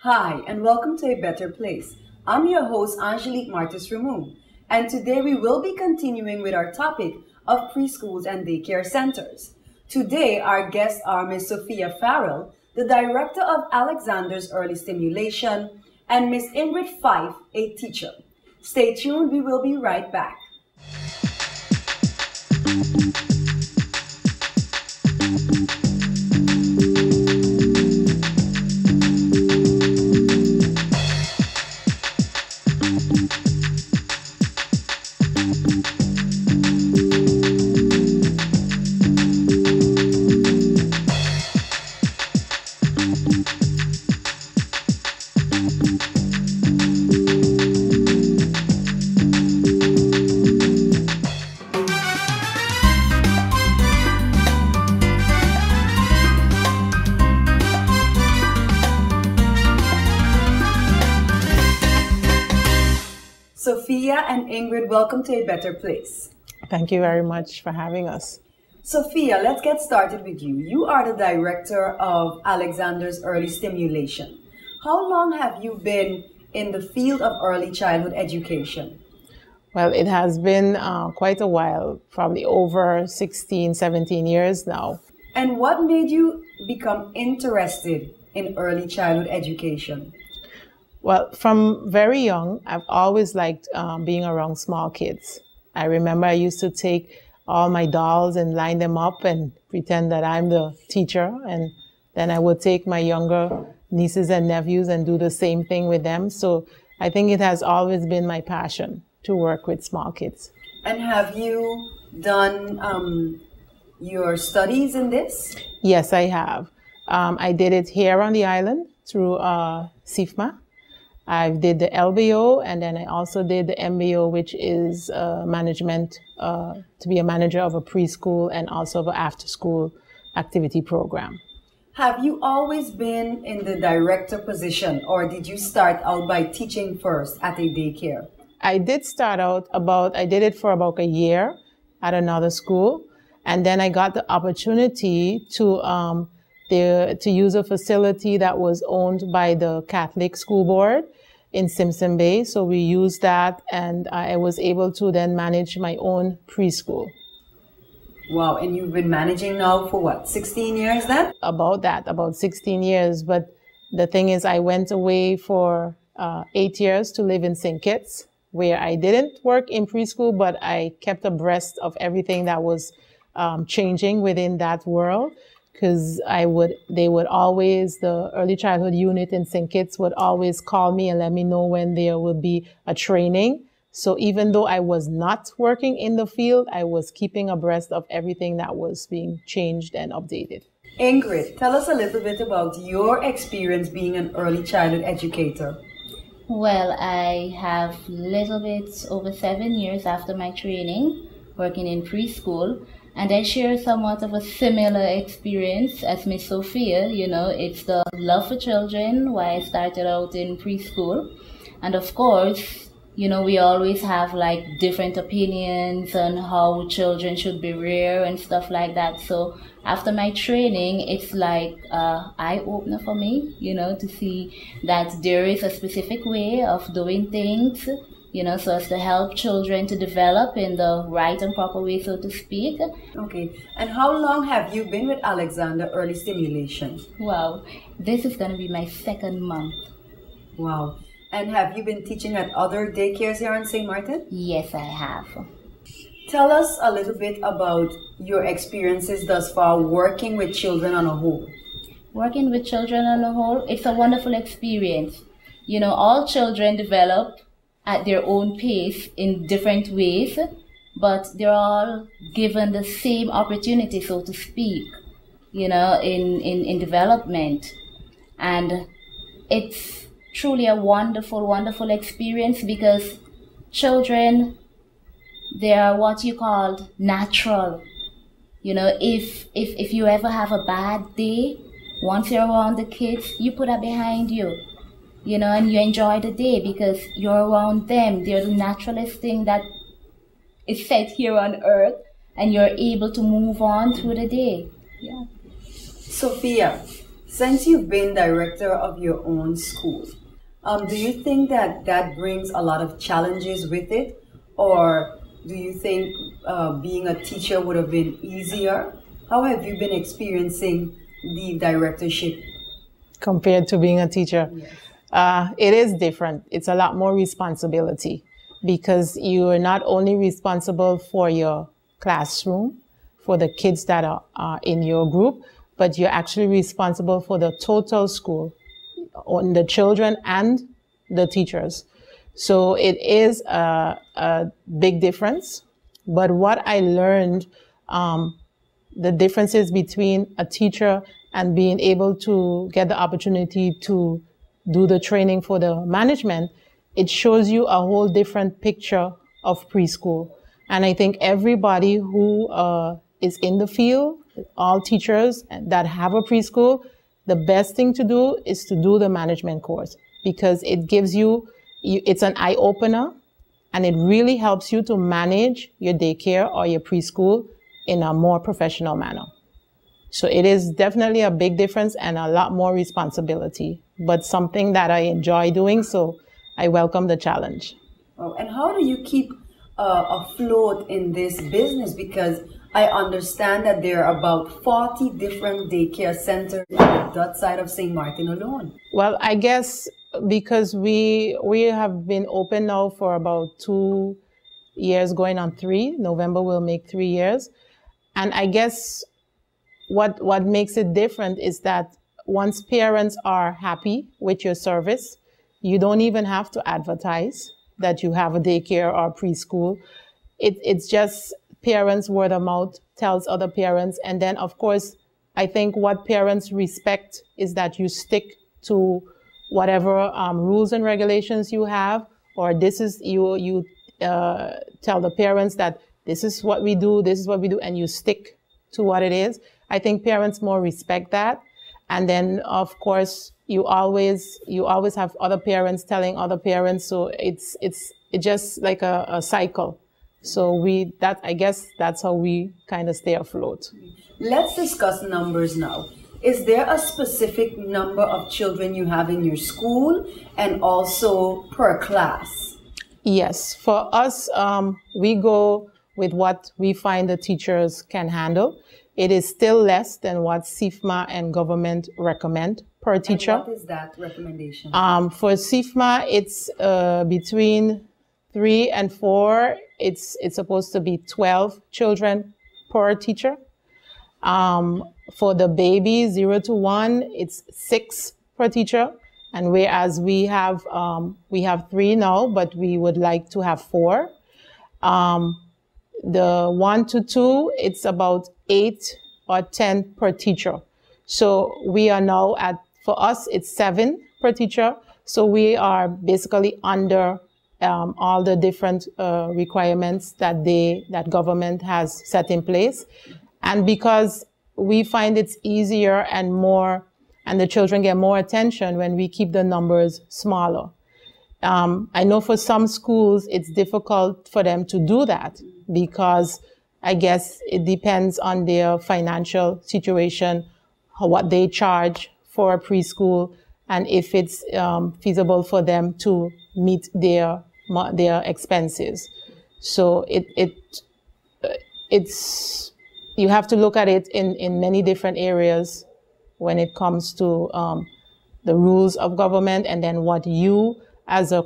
Hi, and welcome to A Better Place. I'm your host, Angelique Martis Ramon, and today we will be continuing with our topic of preschools and daycare centers. Today, our guests are Ms. Sophia Farrell, the director of Alexander's Early Stimulation, and Ms. Ingrid Fife, a teacher. Stay tuned, we will be right back. Sophia and Ingrid, welcome to A Better Place. Thank you very much for having us. Sophia, let's get started with you. You are the director of Alexander's Early Stimulation. How long have you been in the field of early childhood education? Well, it has been quite a while, probably over 16, 17 years now. And what made you become interested in early childhood education? Well, from very young, I've always liked being around small kids. I remember I used to take all my dolls and line them up and pretend that I'm the teacher. And then I would take my younger nieces and nephews and do the same thing with them. So I think it has always been my passion to work with small kids. And have you done your studies in this? Yes, I have. I did it here on the island through SIFMA. I did the LBO, and then I also did the MBO, which is management, to be a manager of a preschool and also of an after-school activity program. Have you always been in the director position, or did you start out by teaching first at a daycare? I did start out I did it for about a year at another school, and then I got the opportunity to use a facility that was owned by the Catholic School Board in Simpson Bay. So we used that, and I was able to then manage my own preschool. Wow, and you've been managing now for what, 16 years then? About 16 years. But the thing is, I went away for 8 years to live in St. Kitts, where I didn't work in preschool, but I kept abreast of everything that was changing within that world. Because the early childhood unit in St. Kitts would always call me and let me know when there would be a training. So even though I was not working in the field, I was keeping abreast of everything that was being changed and updated. Ingrid, tell us a little bit about your experience being an early childhood educator. Well, I have a little bit over 7 years after my training working in preschool. And I share somewhat of a similar experience as Miss Sophia. You know, it's the love for children, why I started out in preschool. And of course, you know, we always have like different opinions on how children should be reared and stuff like that. So after my training, it's like an eye-opener for me, you know, to see that there is a specific way of doing things, you know, so as to help children to develop in the right and proper way, so to speak. Okay. And how long have you been with Alexander Early Stimulation? Wow. This is going to be my 2nd month. Wow. And have you been teaching at other daycares here in St. Martin? Yes, I have. Tell us a little bit about your experiences thus far working with children on a whole. Working with children on a whole, it's a wonderful experience. You know, all children develop at their own pace in different ways, but they're all given the same opportunity, so to speak, you know, in development. And it's truly a wonderful, wonderful experience because children, they are what you call natural. You know, if you ever have a bad day, once you're around the kids, you put that behind you. You know, and you enjoy the day because you're around them. They're the naturalist thing that is set here on earth, and you're able to move on through the day. Yeah. Sophia, Since you've been director of your own school, do you think that that brings a lot of challenges with it? Or do you think being a teacher would have been easier? How have you been experiencing the directorship? Compared to being a teacher? Yes. It is different. It's a lot more responsibility because you are not only responsible for your classroom, for the kids that are in your group, but you're actually responsible for the total school, on the children and the teachers. So it is a big difference. But what I learned, the differences between a teacher and being able to get the opportunity to do the training for the management, it shows you a whole different picture of preschool. And I think everybody who is in the field, all teachers that have a preschool, the best thing to do is to do the management course because it gives you, it's an eye-opener and it really helps you to manage your daycare or your preschool in a more professional manner. So it is definitely a big difference and a lot more responsibility, but something that I enjoy doing, so I welcome the challenge. Oh, and how do you keep afloat in this business? Because I understand that there are about 40 different daycare centers on that side of St. Martin alone. Well, I guess because we have been open now for about 2 years, going on 3. November will make 3 years. And I guess what makes it different is that once parents are happy with your service, you don't even have to advertise that you have a daycare or preschool. It's just parents' word of mouth tells other parents. And then, of course, I think what parents respect is that you stick to whatever rules and regulations you have, or this is, you tell the parents that this is what we do, and you stick to what it is. I think parents more respect that. And then, of course, you always have other parents telling other parents. So it's just like a cycle. So I guess that's how we kind of stay afloat. Let's discuss numbers now. Is there a specific number of children you have in your school and also per class? Yes, for us, we go with what we find the teachers can handle. It is still less than what CIFMA and government recommend per teacher. And what is that recommendation? For CIFMA, it's between 3 and 4. It's supposed to be 12 children per teacher. For the baby 0 to 1, it's 6 per teacher. And whereas we have 3 now, but we would like to have 4. The 1 to 2, it's about 8 or 10 per teacher. So we are now for us, it's 7 per teacher. So we are basically under all the different requirements that government has set in place. And because we find it's easier and the children get more attention when we keep the numbers smaller. I know for some schools, it's difficult for them to do that because I guess it depends on their financial situation, what they charge for a preschool, and if it's feasible for them to meet their expenses. So it's you have to look at it in many different areas when it comes to the rules of government, and then what you as a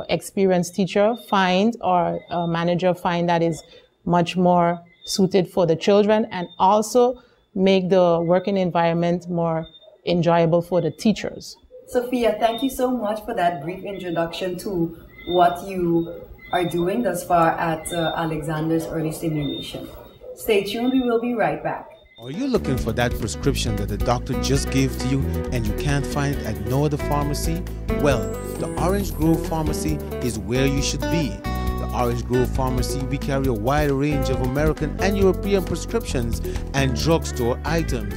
experienced teacher find or a manager find that is much more suited for the children, and also make the working environment more enjoyable for the teachers. Sophia, thank you so much for that brief introduction to what you are doing thus far at Alexander's Early Stimulation. Stay tuned, we will be right back. Are you looking for that prescription that the doctor just gave to you and you can't find it at no other pharmacy? Well, the Orange Grove Pharmacy is where you should be. The Orange Grove Pharmacy, we carry a wide range of American and European prescriptions and drugstore items.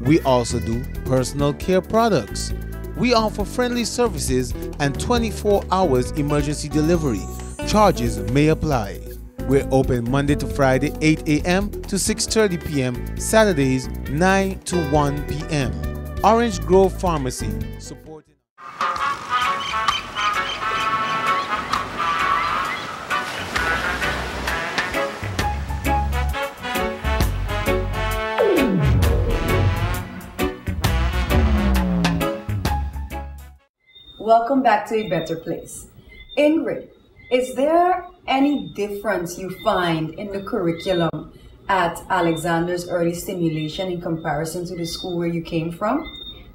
We also do personal care products. We offer friendly services and 24 hours emergency delivery. Charges may apply. We're open Monday to Friday, 8 a.m. to 6:30 p.m., Saturdays, 9 to 1 p.m. Orange Grove Pharmacy, supporting. Welcome back to A Better Place. Ingrid, is there any difference you find in the curriculum at Alexander's Early Stimulation in comparison to the school where you came from?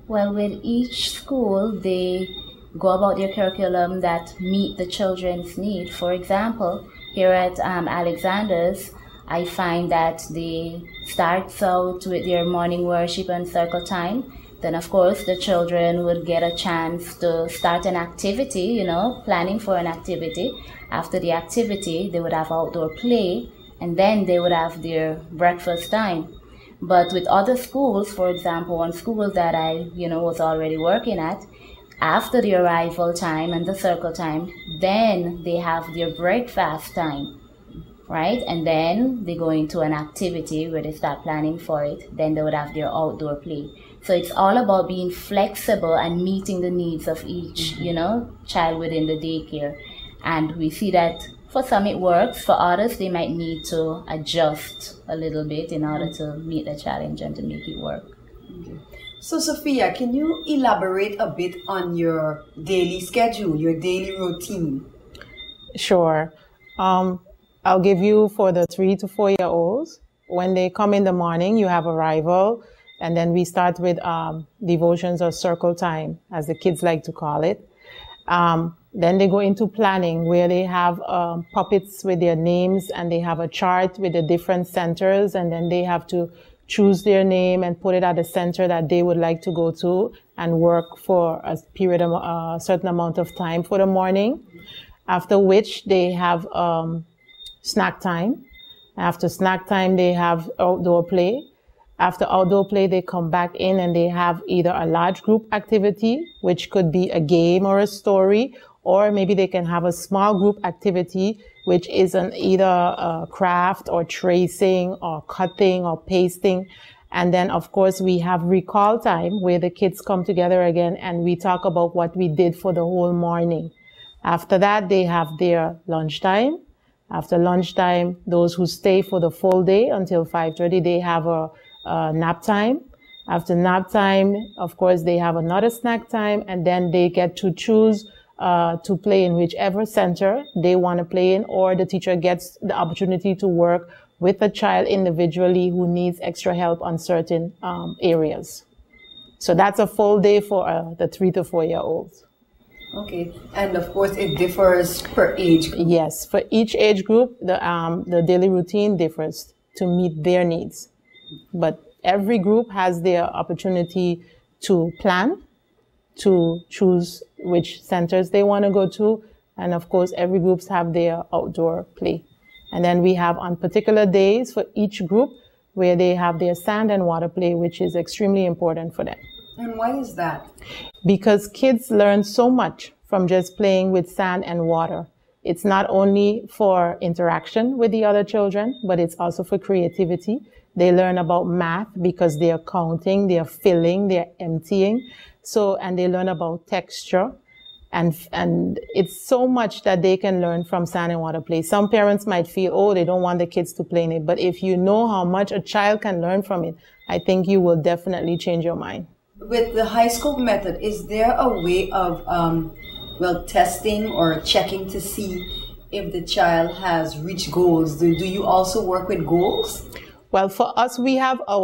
Well, with each school, they go about their curriculum that meet the children's need. For example, here at Alexander's, I find that they start out with their morning worship and circle time. Then, of course, the children would get a chance to start an activity, planning for an activity. After the activity, they would have outdoor play, and then they would have their breakfast time. But with other schools, for example, one school that I, was already working at, after the arrival time and the circle time, then they have their breakfast time, right? And then they go into an activity where they start planning for it. Then they would have their outdoor play. So it's all about being flexible and meeting the needs of each, child within the daycare. And we see that for some it works, for others they might need to adjust a little bit in order to meet the challenge and to make it work. Okay. So Sophia, can you elaborate a bit on your daily schedule, your daily routine? Sure. I'll give you for the 3 to 4 year olds. When they come in the morning, you have arrival, and then we start with devotions or circle time, as the kids like to call it. Then they go into planning, where they have puppets with their names, and they have a chart with the different centers, and then they have to choose their name and put it at the center that they would like to go to and work for a period of a certain amount of time for the morning. After which they have snack time. After snack time, they have outdoor play. After outdoor play, they come back in and they have either a large group activity, which could be a game or a story, or maybe they can have a small group activity, which is either a craft or tracing or cutting or pasting. And then, of course, we have recall time, where the kids come together again and we talk about what we did for the whole morning. After that, they have their lunchtime. After lunchtime, those who stay for the full day until 5:30, they have a nap time. After nap time, of course, they have another snack time, and then they get to choose to play in whichever center they want to play in, or the teacher gets the opportunity to work with the child individually who needs extra help on certain areas. So that's a full day for the 3 to 4 year olds. Okay, and of course it differs per age group. Yes, for each age group, the daily routine differs to meet their needs. But every group has their opportunity to plan, to choose which centers they want to go to, and of course every groups have their outdoor play. And then we have on particular days for each group where they have their sand and water play, which is extremely important for them. And why is that? Because kids learn so much from just playing with sand and water. It's not only for interaction with the other children, but it's also for creativity. They learn about math because they're counting, they're filling, they're emptying. So, and they learn about texture. And it's so much that they can learn from sand and water play. Some parents might feel, oh, they don't want the kids to play in it. But if you know how much a child can learn from it, I think you will definitely change your mind. With the high scope method, is there a way of, testing or checking to see if the child has reached goals? Do you also work with goals? Well, for us, we have our